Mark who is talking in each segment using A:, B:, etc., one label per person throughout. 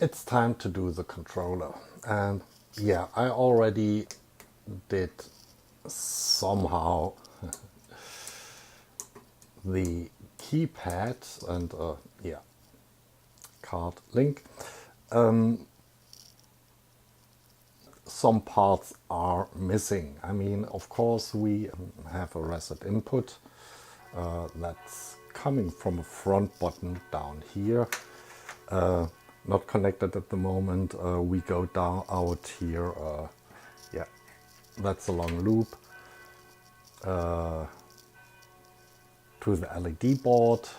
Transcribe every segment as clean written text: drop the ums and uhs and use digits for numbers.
A: it's time to do the controller. And yeah, I already did somehow the keypad and yeah, card link. Some parts are missing. I mean, of course, we have a reset input that's coming from a front button down here. Not connected at the moment. We go down out here. Yeah, that's a long loop to the LED board,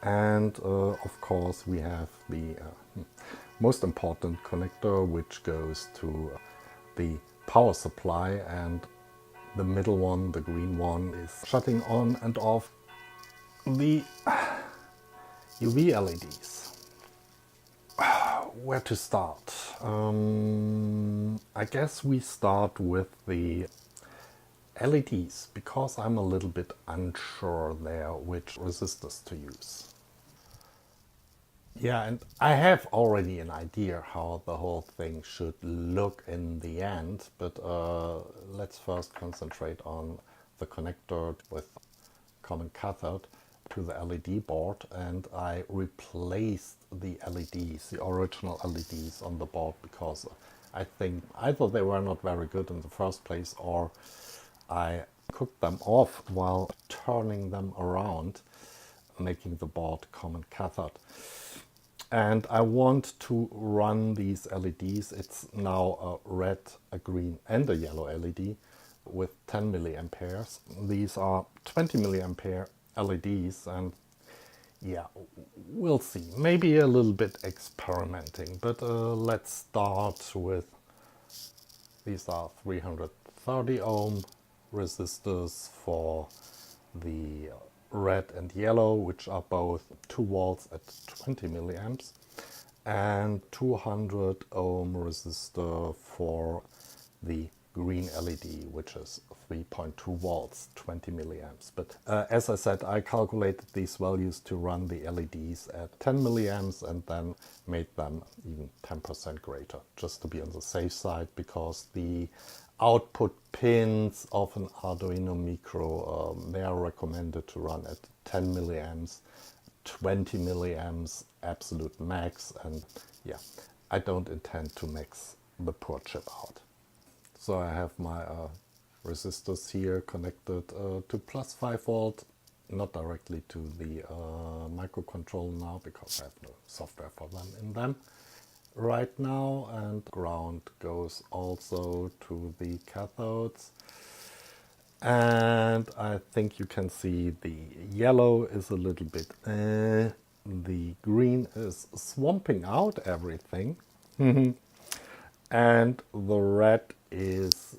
A: and of course we have the most important connector, which goes to the power supply, and the middle one, the green one, is shutting on and off the UV LEDs. Where to start? I guess we start with the LEDs, because I'm a little bit unsure there which resistors to use. Yeah, and I have already an idea how the whole thing should look in the end, but let's first concentrate on the connector with common cathode to the LED board, and I replaced the LEDs, the original LEDs on the board, because I think either they were not very good in the first place, or I cooked them off while turning them around, making the board common cathode. And I want to run these LEDs. It's now a red, a green and a yellow LED with 10 milliamperes. These are 20 milliampere LEDs, and yeah, we'll see. Maybe a little bit experimenting, but let's start with, these are 330 ohm resistors for the red and yellow, which are both 2 volts at 20 milliamps, and 200 ohm resistor for the green LED, which is 3.2 volts, 20 milliamps. But as I said, I calculated these values to run the LEDs at 10 milliamps and then made them even 10% greater, just to be on the safe side, because the output pins of an Arduino Micro, they are recommended to run at 10 milliamps, 20 milliamps, absolute max, and yeah, I don't intend to max the poor chip out. So I have my resistors here connected to plus 5 volt, not directly to the microcontroller now, because I have no software for them in them right now, and ground goes also to the cathodes. And I think you can see the yellow is a little bit the green is swamping out everything. And the red is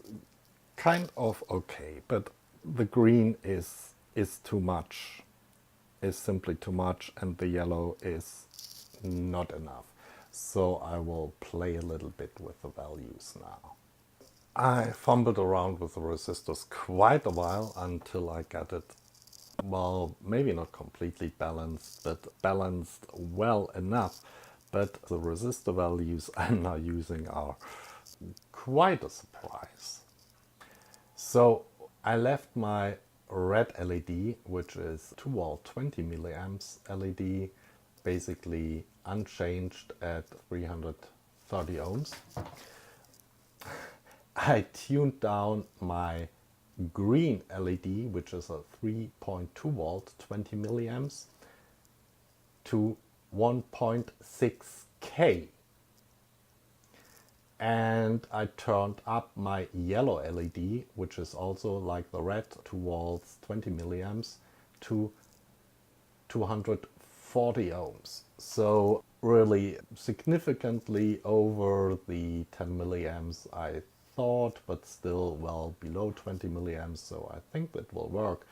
A: kind of okay, but the green is too much, is simply too much, and the yellow is not enough. So I will play a little bit with the values now. I fumbled around with the resistors quite a while until I got it, well, maybe not completely balanced, but balanced well enough. But the resistor values I'm now using are quite a surprise. So I left my red LED, which is 2 volt 20 milliamps LED, basically unchanged at 330 ohms. I tuned down my green LED, which is a 3.2 volt 20 milliamps, to 1.6K. And I turned up my yellow LED, which is also like the red, 2 volts 20 milliamps, to 240 ohms. So really significantly over the 10 milliamps I thought, but still well below 20 milliamps, so I think that will work.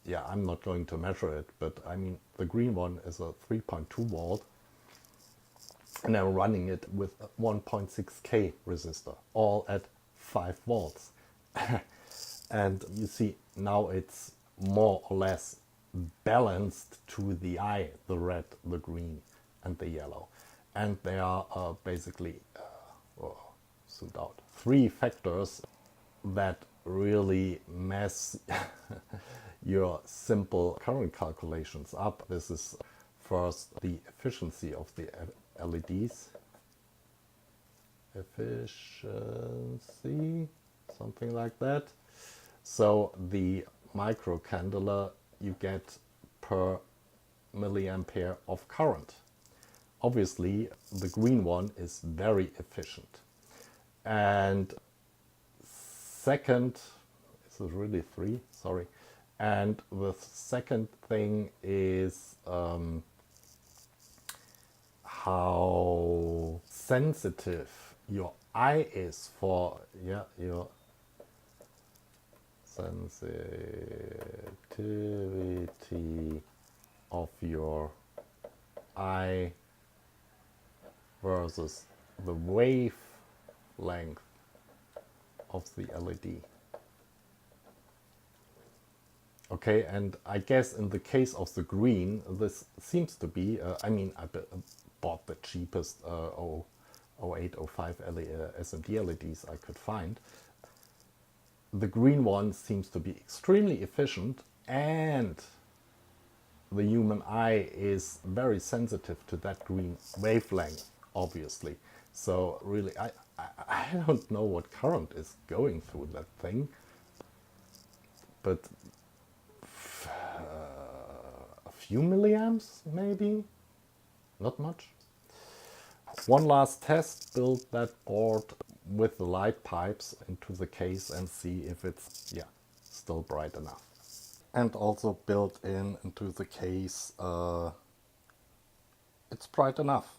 A: Yeah, I'm not going to measure it, but I mean, the green one is a 3.2 volt, and I'm running it with a 1.6K resistor, all at 5 volts. And you see, now it's more or less balanced to the eye, the red, the green, and the yellow. And there are basically, zoomed out, three factors that really mess your simple current calculations up. This is first the efficiency of the LEDs. Efficiency, something like that. So the micro candela you get per milliampere of current. Obviously, the green one is very efficient. And second, this is really three, sorry. And the second thing is how sensitive your eye is for, your sensitivity of your eye versus the wavelength of the LED. Okay, and I guess in the case of the green, this seems to be, I mean, I bought the cheapest 08, 05 SMD LEDs I could find. The green one seems to be extremely efficient, and the human eye is very sensitive to that green wavelength, obviously. So really, I don't know what current is going through that thing, but a few milliamps maybe, not much. One last test, build that board with the light pipes into the case and see if it's still bright enough. And also built into the case, it's bright enough.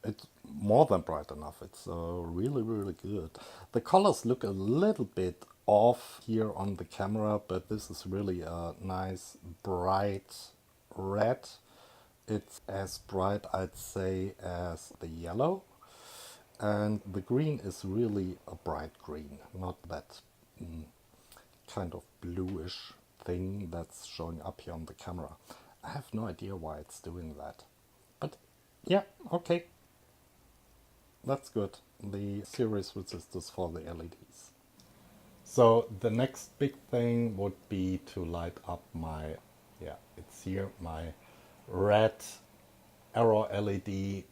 A: It's more than bright enough. It's really, really good. The colors look a little bit off here on the camera, but this is really a nice bright red. It's as bright, I'd say, as the yellow. And the green is really a bright green, not that kind of bluish thing that's showing up here on the camera. I have no idea why it's doing that. But yeah, okay. That's good. The series resistors for the LEDs. So the next big thing would be to light up my, it's here, my red arrow LED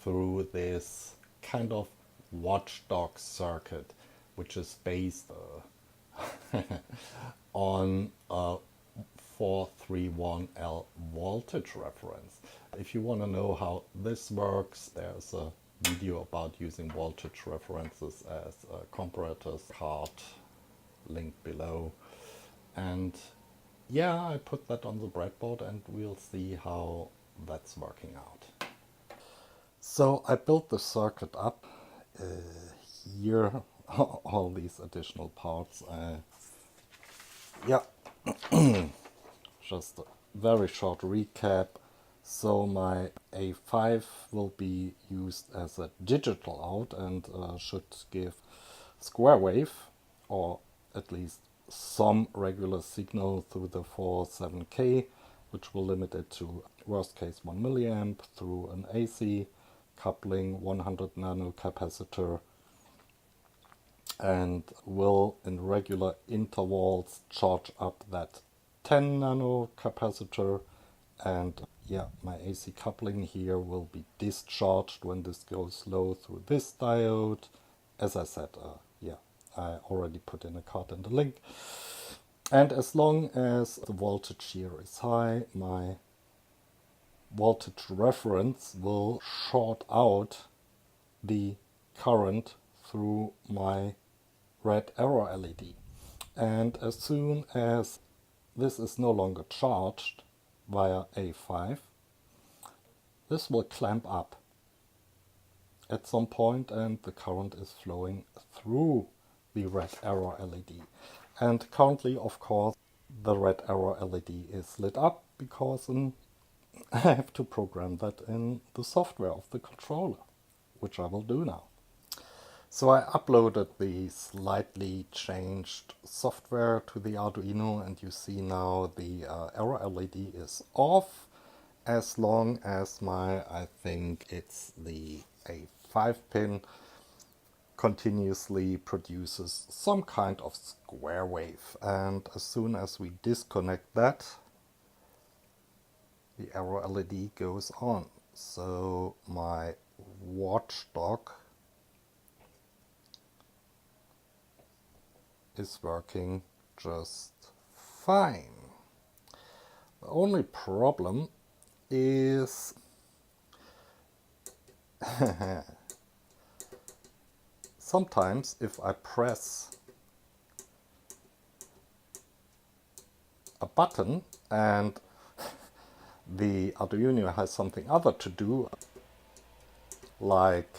A: through this kind of Watchdog circuit, which is based on a 431L voltage reference. If you want to know how this works, there's a video about using voltage references as comparators, card link below. And yeah, I put that on the breadboard and we'll see how that's working out. So I built the circuit up here, all these additional parts. Just a very short recap. So my A5 will be used as a digital out and should give square wave, or at least some regular signal through the 47K, which will limit it to worst case 1 milliamp through an AC coupling 100 nano capacitor, and will in regular intervals charge up that 10 nano capacitor. And my AC coupling here will be discharged when this goes low through this diode. As I said, I already put in a card and a link. And as long as the voltage here is high, my voltage reference will short out the current through my red arrow LED. And as soon as this is no longer charged via A5, this will clamp up at some point and the current is flowing through the red arrow LED. And currently, of course, the red arrow LED is lit up because I have to program that in the software of the controller, which I will do now. So I uploaded the slightly changed software to the Arduino, and you see now the arrow LED is off as long as my, I think it's the A5 pin, continuously produces some kind of square wave. And as soon as we disconnect that, the arrow LED goes on. So my Watchdog is working just fine. The only problem is sometimes if I press a button and the Arduino has something other to do, like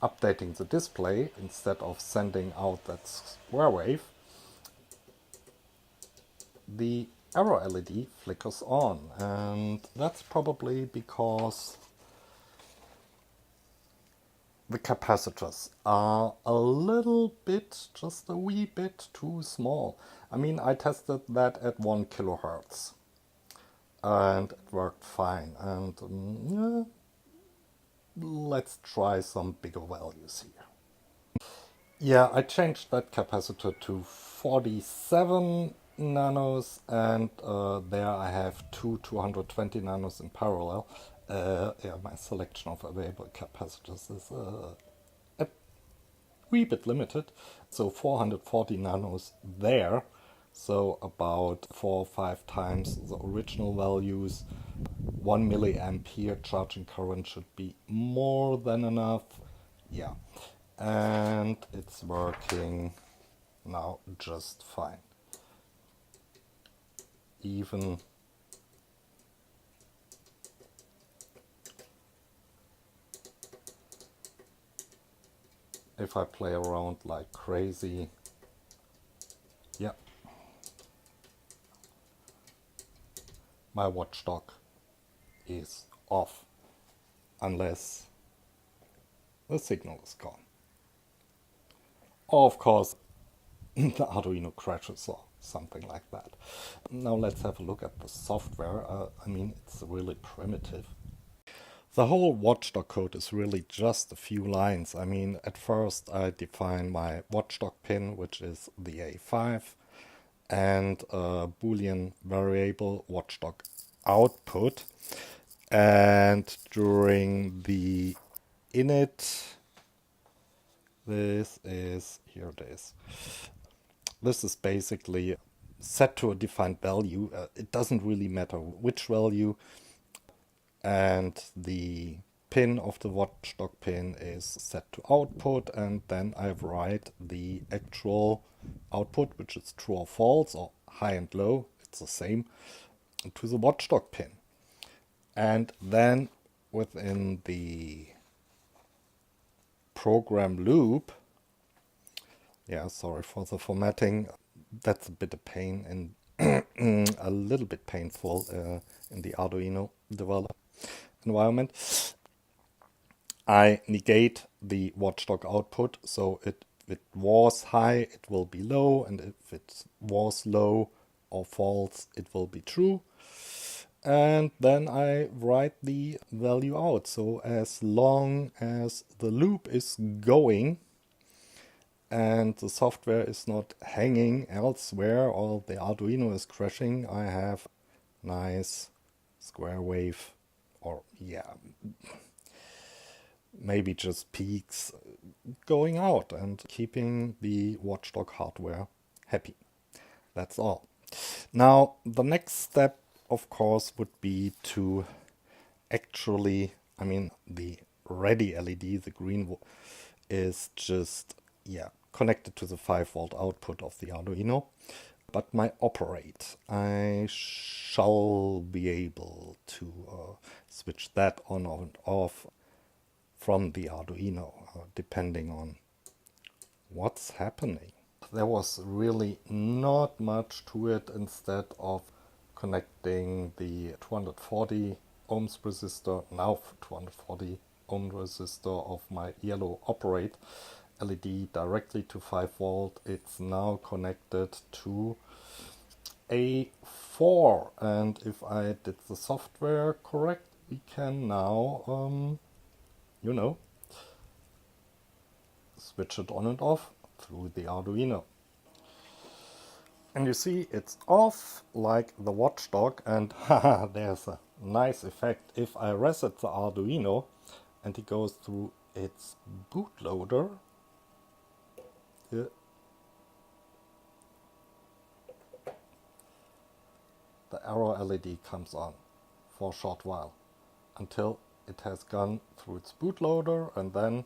A: updating the display instead of sending out that square wave, the arrow LED flickers on, and that's probably because the capacitors are a little bit, just a wee bit too small. I mean, I tested that at 1 kilohertz and it worked fine. And yeah, let's try some bigger values here. Yeah, I changed that capacitor to 47 nanos, and there I have two 220 nanos in parallel. Yeah, my selection of available capacitors is a wee bit limited. So 440 nanos there, so about 4 or 5 times the original values. 1 milliampere charging current should be more than enough. Yeah, and it's working now just fine. Even if I play around like crazy, yeah, my Watchdog is off unless the signal is gone. Or of course the Arduino crashes or something like that. Now let's have a look at the software. I mean, it's really primitive. The whole Watchdog code is really just a few lines. I mean, at first I define my Watchdog pin, which is the A5, and a Boolean variable Watchdog output. And during the init, here it is. This is basically set to a defined value. It doesn't really matter which value. And the pin of the Watchdog pin is set to output, and then I write the actual output, which is true or false, or high and low, it's the same, to the Watchdog pin. And then within the program loop, yeah, sorry for the formatting, that's a bit of pain and a little bit painful in the Arduino development environment. I negate the Watchdog output, so if it was high, it will be low, and if it was low or false, it will be true. And then I write the value out. So as long as the loop is going and the software is not hanging elsewhere or the Arduino is crashing, I have nice square wave, or yeah, maybe just peaks going out and keeping the Watchdog hardware happy. That's all. Now, the next step, of course, would be to actually, I mean, the ready LED, the green, is just, yeah, connected to the 5-volt output of the Arduino. But my operate, I shall be able to switch that on and off from the Arduino, depending on what's happening. There was really not much to it. Instead of connecting the 240 ohms resistor, now 240 ohm resistor of my yellow operate LED directly to 5 volt, it's now connected to a A4, and if I did the software correct, we can now, you know, switch it on and off through the Arduino. And you see it's off like the Watchdog, and haha, there's a nice effect. If I reset the Arduino and it goes through its bootloader, the arrow LED comes on for a short while until it has gone through its bootloader, and then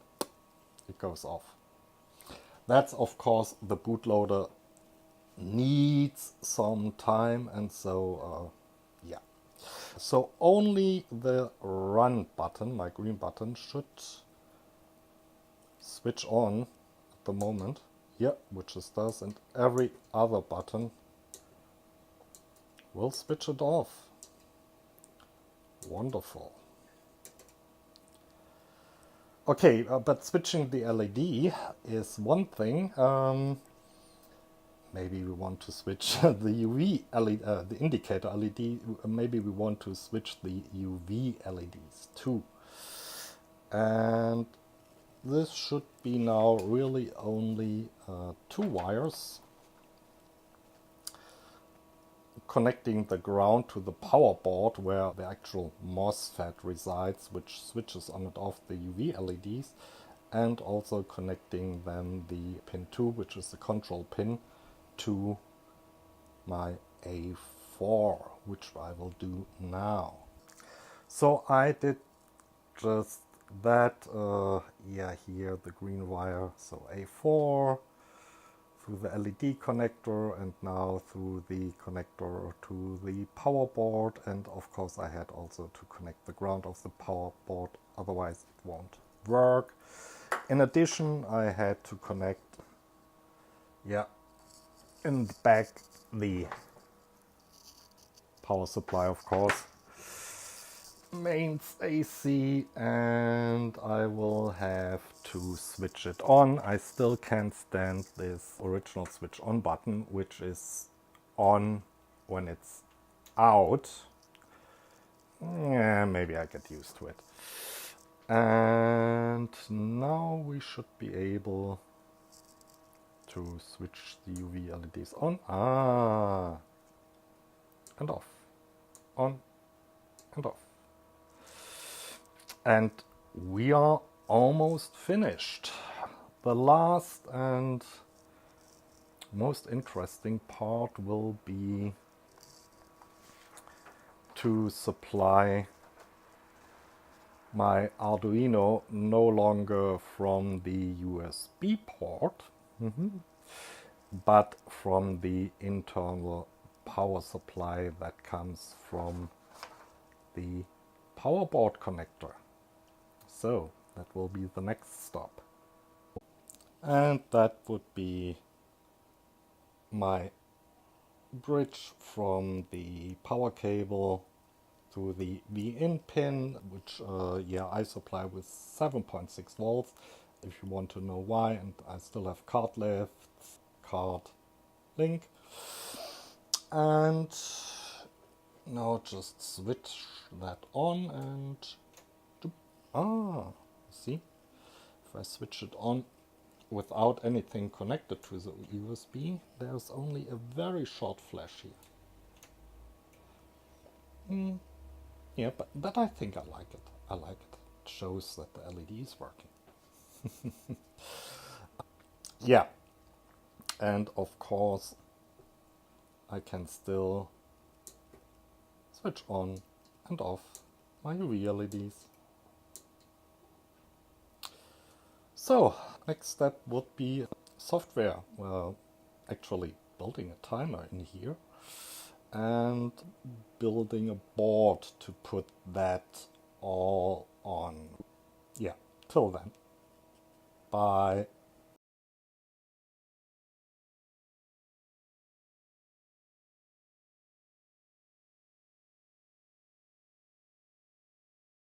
A: it goes off. That's of course the bootloader needs some time, and so yeah. So only the run button, my green button, should switch on at the moment. Yeah, which it does, and every other button will switch it off. Wonderful. Okay, but switching the LED is one thing. Maybe we want to switch the UV LED, the indicator LED. Maybe we want to switch the UV LEDs too. And this should be now really only 2 wires connecting the ground to the power board where the actual MOSFET resides, which switches on and off the UV LEDs, and also connecting then the pin 2, which is the control pin, to my A4, which I will do now. So I did just that, yeah, here the green wire, so A4 through the LED connector, and now through the connector to the power board, and of course I had also to connect the ground of the power board, otherwise it won't work. In addition, I had to connect, yeah, in the back the power supply, of course, mains AC, and I will have to switch it on. I still can't stand this original switch on button, which is on when it's out. Yeah, maybe I get used to it. And now we should be able to switch the UV LEDs on. And off. On and off. And we are almost finished. The last and most interesting part will be to supply my Arduino no longer from the USB port, but from the internal power supply that comes from the power board connector. So that will be the next stop. And that would be my bridge from the power cable to the V-in pin, which yeah, I supply with 7.6 volts, if you want to know why, and I still have card left, card link. And now just switch that on and see, if I switch it on without anything connected to the USB, there's only a very short flash here. Yeah, but I think I like it. I like it. It shows that the LED is working. Yeah, and of course I can still switch on and off my UV LEDs. So, next step would be software. Well, actually building a timer in here and building a board to put that all on. Yeah, till then. Bye.